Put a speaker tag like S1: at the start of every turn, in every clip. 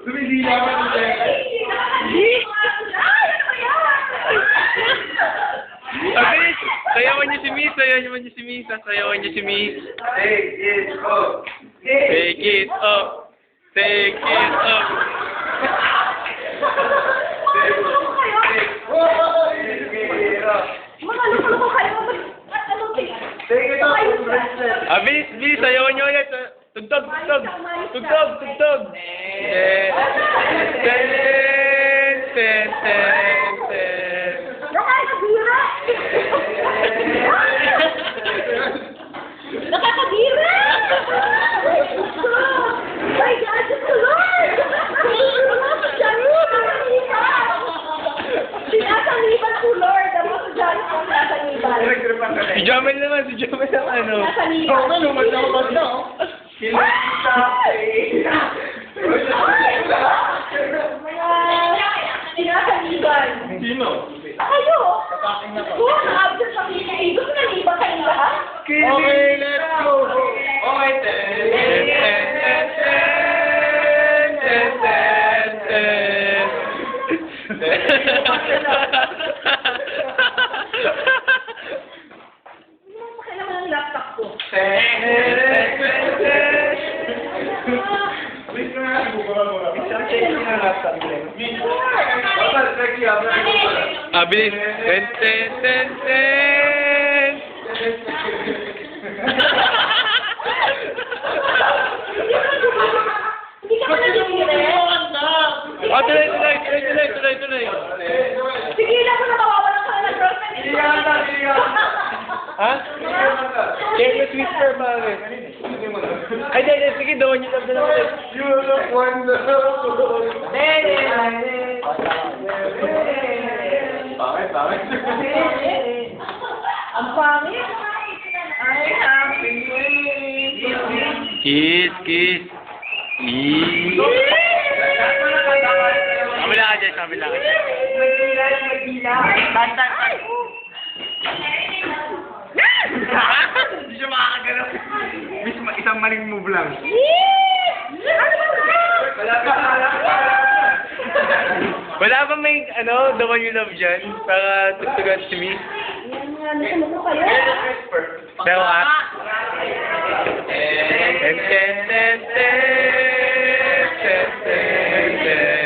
S1: Dumidila ka na
S2: Abilis! Sayawan niyo si Miss, sayawan niyo si Miss, sayawan niyo si Miss.
S1: Take it off.
S2: Take it up. Take it up. Abilis, bilis, sayawan niyo ulit. Tugtog, tugtog. Tugtog, tugtog. Ten, ten, ten, ten, ten.
S3: Nakakabira! My God, it's the Lord! Sinasaniban ko, Lord. Ang mga dyan ang sinasaniban.
S2: Si Jamel naman, si Jamel ang ano.
S3: Sinasaniban. Sinasaniban.
S1: Sino?
S3: Kayo? Oo, na-absent sa meeting. Gusto na iba kayo lahat?
S1: Okay, let's go. Okay,
S3: Hindi mo kailangan ng laptop ko.
S2: Abilis. Ten, ten, ten, ten.
S3: Hindi ka pa nag-iire?
S2: Oh, tuloy, tuloy, tuloy, tuloy, tuloy, tuloy.
S3: Sige lang kung nawawalan ka na ng girlfriend.
S2: Ha? Careless whisper ba? Ay, di, sige, dawan niyo lang naman.
S1: You look wonderful. Pangit.
S3: Ang pangit. Ay, happy.
S2: Kiss, kiss. Kiss. Kabila ka dyan, kabila ka dyan. Basta.
S1: Hindi siya makakagalaw. Miss, isang maling move lang.
S2: Wala ba may, ano, the one you love dyan? Para tugtugan si Miss?
S3: Yan nga, nasa mo kayo.
S2: Pero at? Ten, ten, ten, ten. Ten, ten, ten.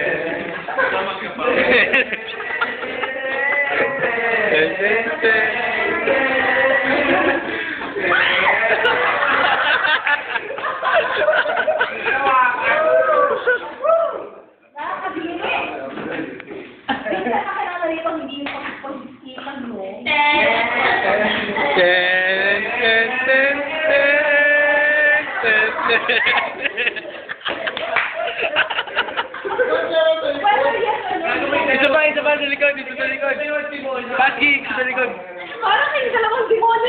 S2: Ten, ten, ten.
S3: Nakakabili. Hindi ka kailangan rito, hindi yung pag-isipan mo.
S2: Ten, ten, ten, ten, ten, ten. Isa pa, sa likod, dito sa likod. Paski, sa likod.
S3: Parang kayo dalawang demonyo.